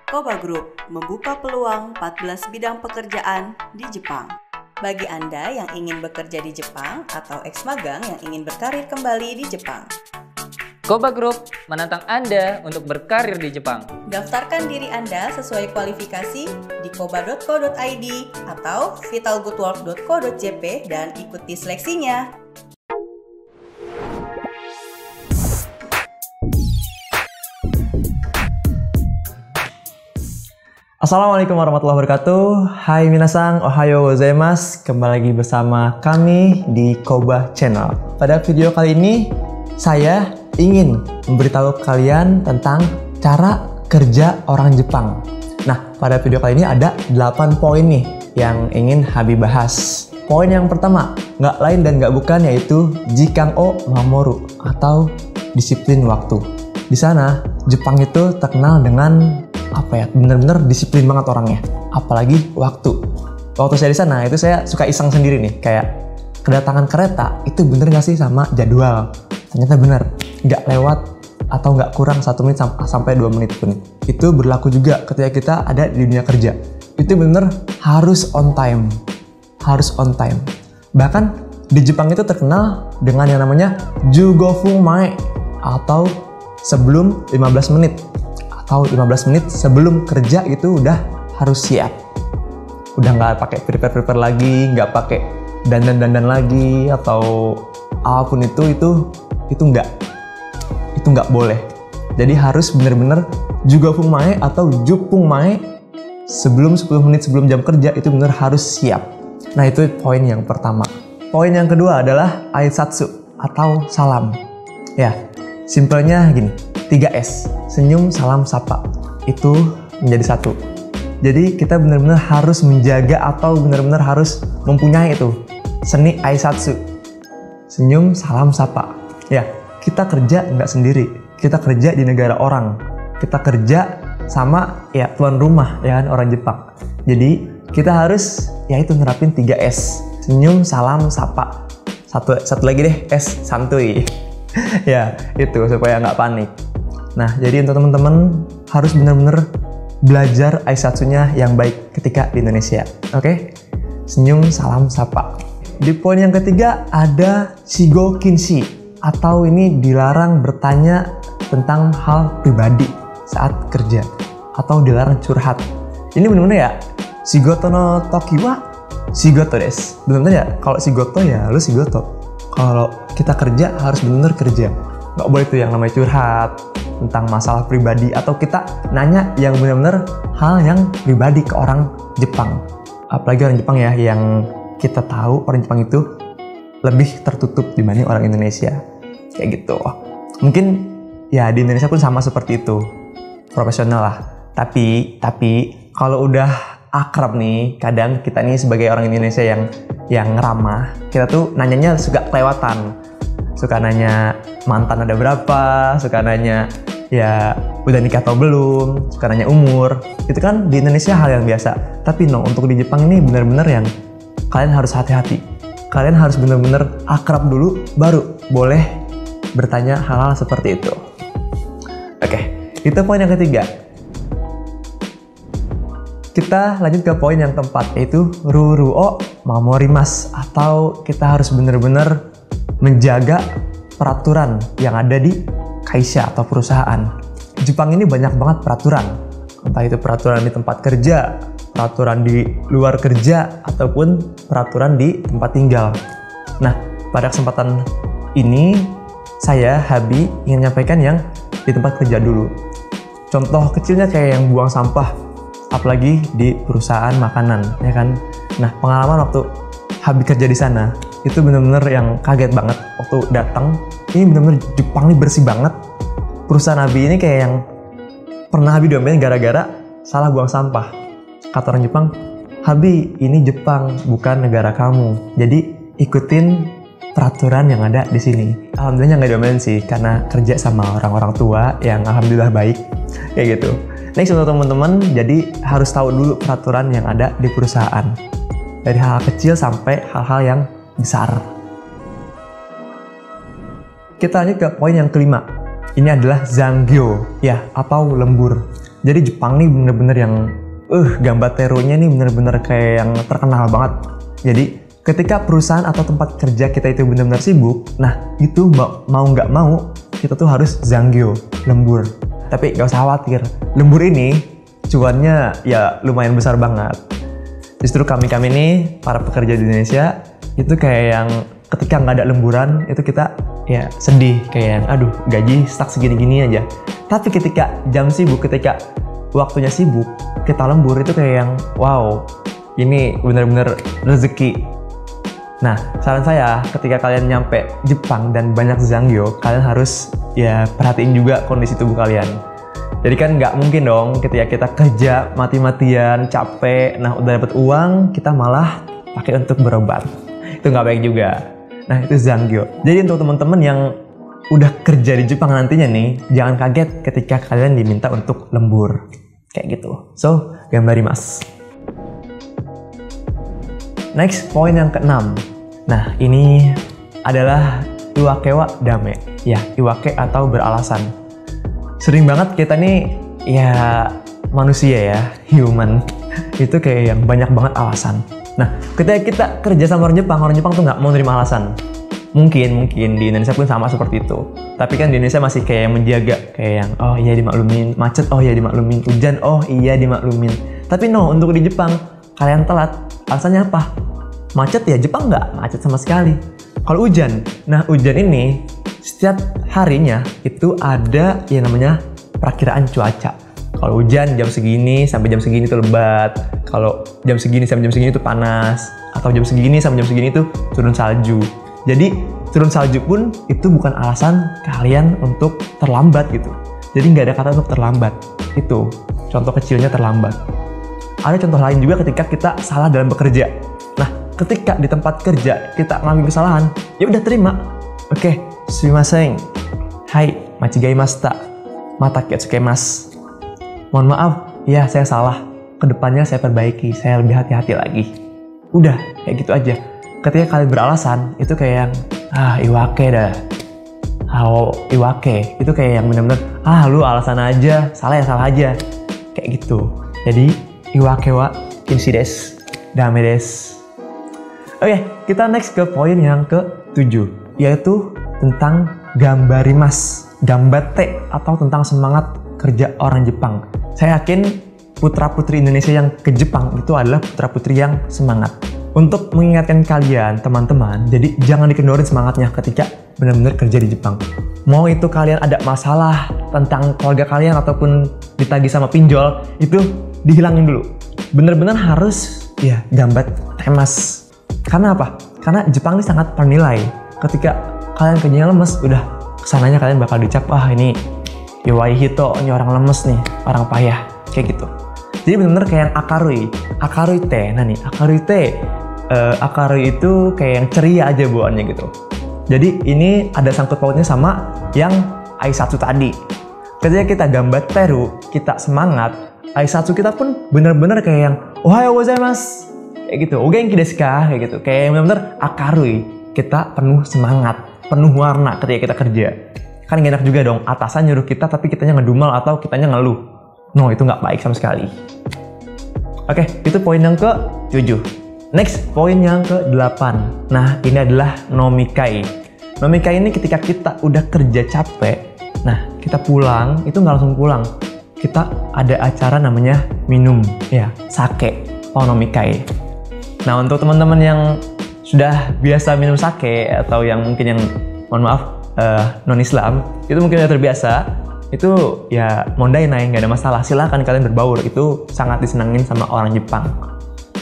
Koba Group membuka peluang 14 bidang pekerjaan di Jepang. Bagi Anda yang ingin bekerja di Jepang atau ex-magang yang ingin berkarir kembali di Jepang. Koba Group menantang Anda untuk berkarir di Jepang. Daftarkan diri Anda sesuai kualifikasi di koba.co.id atau vitalgoodwork.co.jp dan ikuti seleksinya. Assalamualaikum warahmatullahi wabarakatuh. Hai minasang, ohayo gozaimasu. Kembali lagi bersama kami di Koba Channel. Pada video kali ini, saya ingin memberitahu kalian tentang cara kerja orang Jepang. Nah, pada video kali ini ada 8 poin nih yang ingin Habib bahas. Poin yang pertama, nggak lain dan nggak bukan yaitu Jikan o Mamoru atau disiplin waktu. Di sana, Jepang itu terkenal dengan bener-bener disiplin banget orangnya, apalagi waktu. Waktu saya di sana itu saya suka iseng sendiri nih, kayak kedatangan kereta itu bener nggak sih sama jadwal? Ternyata bener, nggak lewat atau nggak kurang 1 menit sampai 2 menit pun. Itu berlaku juga ketika kita ada di dunia kerja. Itu bener harus on time, harus on time. Bahkan di Jepang itu terkenal dengan yang namanya Jugofu Mae atau sebelum 15 menit. Atau 15 menit sebelum kerja itu udah harus siap. Udah nggak pakai prepare lagi, nggak pakai dandan lagi atau apapun itu nggak boleh. Jadi harus bener-bener Jugofung Mae atau Jupung Mae sebelum 10 menit sebelum jam kerja itu bener harus siap. Nah, itu poin yang pertama. Poin yang kedua adalah Aisatsu atau salam. Ya, simpelnya gini. 3S, senyum, salam, sapa. Itu menjadi satu. Jadi kita benar-benar harus menjaga atau benar-benar harus mempunyai itu. Seni Aisatsu. Senyum, salam, sapa. Ya, kita kerja nggak sendiri. Kita kerja di negara orang. Kita kerja sama ya tuan rumah, ya kan, orang Jepang. Jadi kita harus ya itu nerapin 3S. Senyum, salam, sapa. Satu lagi deh, S, santuy. Ya, itu supaya nggak panik. Nah, jadi untuk teman-teman harus benar-benar belajar Aisatsunya yang baik ketika di Indonesia. Oke? Senyum, salam, sapa. Di poin yang ketiga ada Shigo Kinshi atau ini dilarang bertanya tentang hal pribadi saat kerja atau dilarang curhat. Ini benar-benar ya Shigoto no toki wa shigoto desu. Benar-benar ya kalau shigoto ya lu shigoto. Kalau kita kerja harus benar-benar kerja. Nggak boleh tuh yang namanya curhat tentang masalah pribadi atau kita nanya yang benar-benar hal yang pribadi ke orang Jepang. Apalagi orang Jepang ya, yang kita tahu orang Jepang itu lebih tertutup dibanding orang Indonesia. Kayak gitu. Mungkin ya di Indonesia pun sama seperti itu. Profesional lah. Tapi kalau udah akrab nih, kadang kita nih sebagai orang Indonesia yang ramah, kita tuh nanyanya suka kelewatan. Suka nanya mantan ada berapa, suka nanya ya udah nikah atau belum, suka nanya umur. Itu kan di Indonesia hal yang biasa. Tapi untuk di Jepang ini benar-benar yang kalian harus hati-hati. Kalian harus benar-benar akrab dulu, baru boleh bertanya hal-hal seperti itu. Oke, itu poin yang ketiga. Kita lanjut ke poin yang keempat, yaitu Ruru o Mamorimasu, atau kita harus benar-benar menjaga peraturan yang ada di kaisha atau perusahaan. Jepang ini banyak banget peraturan. Entah itu peraturan di tempat kerja, peraturan di luar kerja, ataupun peraturan di tempat tinggal. Nah, pada kesempatan ini saya, Habi, ingin menyampaikan yang di tempat kerja dulu. Contoh kecilnya kayak yang buang sampah, apalagi di perusahaan makanan, ya kan? Nah, pengalaman waktu Habi kerja di sana, itu benar-benar yang kaget banget waktu datang. Ini benar-benar Jepang ini bersih banget. Perusahaan Habi ini kayak yang pernah Habi diomelin gara-gara salah buang sampah. Kata orang Jepang, Habi, ini Jepang, bukan negara kamu. Jadi ikutin peraturan yang ada di sini. Alhamdulillah nggak diomelin sih, karena kerja sama orang-orang tua yang alhamdulillah baik. Kayak gitu. Next untuk teman-teman, jadi harus tahu dulu peraturan yang ada di perusahaan. Dari hal kecil sampai hal-hal yang besar. Kita lanjut ke poin yang kelima. Ini adalah Zangyo, ya, atau lembur. Jadi Jepang nih bener-bener yang gambateronya nih bener-bener kayak yang terkenal banget. Jadi ketika perusahaan atau tempat kerja kita itu bener-bener sibuk, nah itu mau nggak mau kita tuh harus zanggyo, lembur. Tapi nggak usah khawatir, lembur ini cuannya ya lumayan besar banget. Justru kami nih para pekerja di Indonesia itu kayak yang ketika nggak ada lemburan itu kita ya sedih, kayak yang aduh gaji stuck segini-gini aja. Tapi ketika jam sibuk, ketika waktunya sibuk, kita lembur itu kayak yang wow, ini bener-bener rezeki. Nah, saran saya ketika kalian nyampe Jepang dan banyak zanggyo, kalian harus ya perhatiin juga kondisi tubuh kalian. Jadi kan nggak mungkin dong ketika kita kerja mati-matian, capek, nah udah dapat uang, kita malah pakai untuk berobat. Itu nggak baik juga. Nah, itu zanggyo. Jadi untuk teman-teman yang udah kerja di Jepang nantinya nih, jangan kaget ketika kalian diminta untuk lembur. Kayak gitu. So, gambarimasu. Next, poin yang ke-6. Nah, ini adalah iwake wa dame. Ya, iwake atau beralasan. Sering banget kita nih, ya manusia ya, human. Itu kayak yang banyak banget alasan. Nah, ketika kita kerja sama orang Jepang tuh nggak mau nerima alasan. Mungkin di Indonesia pun sama seperti itu. Tapi kan di Indonesia masih kayak yang menjaga, kayak yang oh iya dimaklumin, macet oh iya dimaklumin, hujan oh iya dimaklumin. Tapi no, untuk di Jepang kalian telat, alasannya apa? Macet ya, Jepang nggak macet sama sekali. Kalau hujan, nah hujan ini setiap harinya itu ada yang namanya perakiraan cuaca. Kalau hujan jam segini sampai jam segini itu lebat, kalau jam segini sampai jam segini itu panas, atau jam segini sampai jam segini itu turun salju. Jadi turun salju pun itu bukan alasan kalian untuk terlambat gitu. Jadi nggak ada kata untuk terlambat. Itu contoh kecilnya terlambat. Ada contoh lain juga ketika kita salah dalam bekerja. Nah, ketika di tempat kerja kita ngelakuin kesalahan, ya udah terima. Oke, sumimasen. Hai, machigaimashita. Mata mas. Mohon maaf, ya saya salah. Kedepannya saya perbaiki, saya lebih hati-hati lagi. Udah, kayak gitu aja. Ketika kalian beralasan, itu kayak yang iwake dah. Iwake. Itu kayak yang benar-benar lu alasan aja, salah ya salah aja. Kayak gitu. Jadi, iwake wa kinshi desu. Dame desu. Oke, kita next ke poin yang ke-7, yaitu tentang gambarimasu, gambate, atau tentang semangat kerja orang Jepang. Saya yakin putra-putri Indonesia yang ke Jepang itu adalah putra-putri yang semangat. Untuk mengingatkan kalian, teman-teman, jadi jangan dikendorin semangatnya ketika benar-benar kerja di Jepang. Mau itu kalian ada masalah tentang keluarga kalian ataupun ditagih sama pinjol, itu dihilangin dulu. Benar-benar harus ya gambat temas. Karena apa? Karena Jepang ini sangat bernilai. Ketika kalian kerjanya lemes, udah kesananya kalian bakal dicap, ini Iwai Hito, ini orang lemes nih, orang payah, kayak gitu. Jadi benar-benar kayak yang akarui teh. Nah nih, akarui itu kayak yang ceria aja bawaannya gitu. Jadi ini ada sangkut pautnya sama yang aisatsu tadi. Ketika kita gambat teru, kita semangat, aisatsu kita pun benar-benar kayak yang ohayo gozaimasu, kayak gitu. Ogenki desu ka, kayak gitu. Kayak yang benar-benar akarui. Kita penuh semangat, penuh warna ketika kita kerja. Kan gak enak juga dong, atasan nyuruh kita tapi kitanya ngedumel atau kitanya ngeluh. No, itu nggak baik sama sekali. Oke, itu poin yang ke-7. Next, poin yang ke-8. Nah, ini adalah nomikai. Nomikai ini ketika kita udah kerja capek, nah, kita pulang, itu nggak langsung pulang. Kita ada acara namanya minum, ya, sake, nomikai. Nah, untuk teman-teman yang sudah biasa minum sake, atau yang mungkin yang, mohon maaf, non-Islam, itu mungkin udah terbiasa. Itu ya mondainai, nggak ada masalah, silahkan kalian berbaur, itu sangat disenangin sama orang Jepang.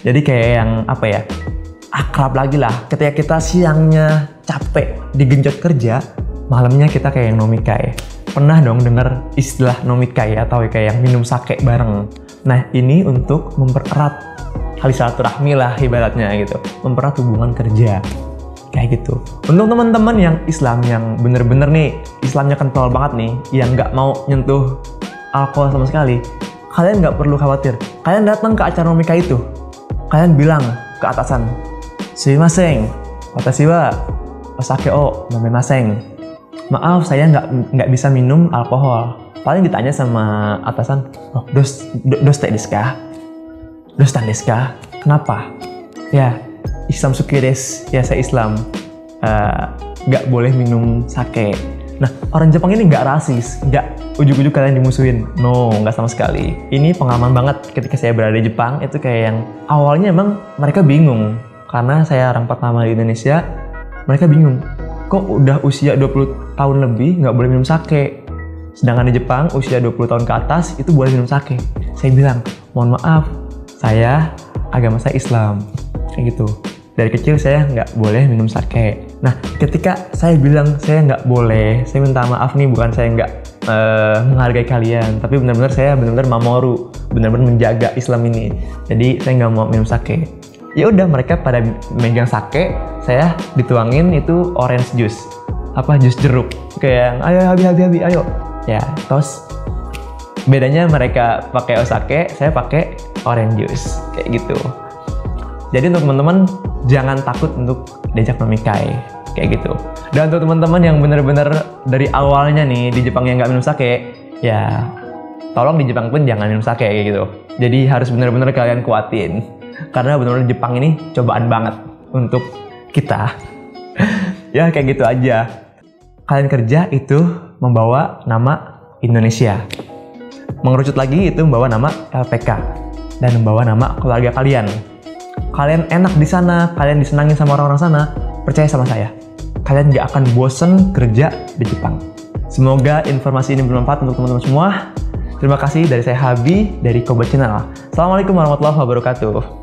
Jadi kayak yang apa ya, akrab lagi lah. Ketika kita siangnya capek digenjot kerja, malamnya kita kayak yang nomikai. Pernah dong dengar istilah nomikai atau kayak yang minum sake bareng. Nah, ini untuk mempererat tali silaturahmi lah ibaratnya gitu, mempererat hubungan kerja. Kayak gitu. Untuk teman-teman yang Islam yang bener-bener nih Islamnya kental banget nih, yang nggak mau nyentuh alkohol sama sekali, kalian nggak perlu khawatir. Kalian datang ke acara nomika itu, kalian bilang ke atasan, sumimasen, watashi wa osake o nomemasen. Maaf, saya nggak bisa minum alkohol. paling ditanya sama atasan, oh, doste desu ka? Dostan desu ka? Kenapa? Ya, Islam suki desu. Ya, saya Islam. Nggak boleh minum sake. Nah, orang Jepang ini nggak rasis, nggak ujuk-ujuk kalian dimusuhin. No, nggak sama sekali. Ini pengalaman banget ketika saya berada di Jepang, itu kayak yang awalnya emang mereka bingung. Karena saya orang pertama di Indonesia, mereka bingung. Kok udah usia 20 tahun lebih nggak boleh minum sake? Sedangkan di Jepang, usia 20 tahun ke atas itu boleh minum sake. Saya bilang, mohon maaf, agama saya Islam. Kayak gitu. Dari kecil saya nggak boleh minum sake. Nah, ketika saya bilang saya nggak boleh, saya minta maaf nih, bukan saya nggak menghargai kalian, tapi benar-benar saya benar-benar mamoru, benar-benar menjaga Islam ini. Jadi saya nggak mau minum sake. Ya udah, mereka pada megang sake, saya dituangin itu orange juice, jus jeruk, kayak ayo habi, ayo. Ya, terus bedanya mereka pakai osake, saya pakai orange juice, kayak gitu. Jadi untuk teman-teman jangan takut untuk diajak memikai, kayak gitu. Dan untuk teman-teman yang benar-benar dari awalnya nih di Jepang yang nggak minum sake, ya tolong di Jepang pun jangan minum sake kayak gitu. Jadi harus benar-benar kalian kuatin, karena benar-benar Jepang ini cobaan banget untuk kita. Ya kayak gitu aja. Kalian kerja itu membawa nama Indonesia. Mengerucut lagi itu membawa nama LPK dan membawa nama keluarga kalian. Kalian enak di sana, kalian disenangin sama orang-orang sana, percaya sama saya, kalian gak akan bosen kerja di Jepang. Semoga informasi ini bermanfaat untuk teman-teman semua. Terima kasih dari saya Habi, dari Koba Channel. Assalamualaikum warahmatullahi wabarakatuh.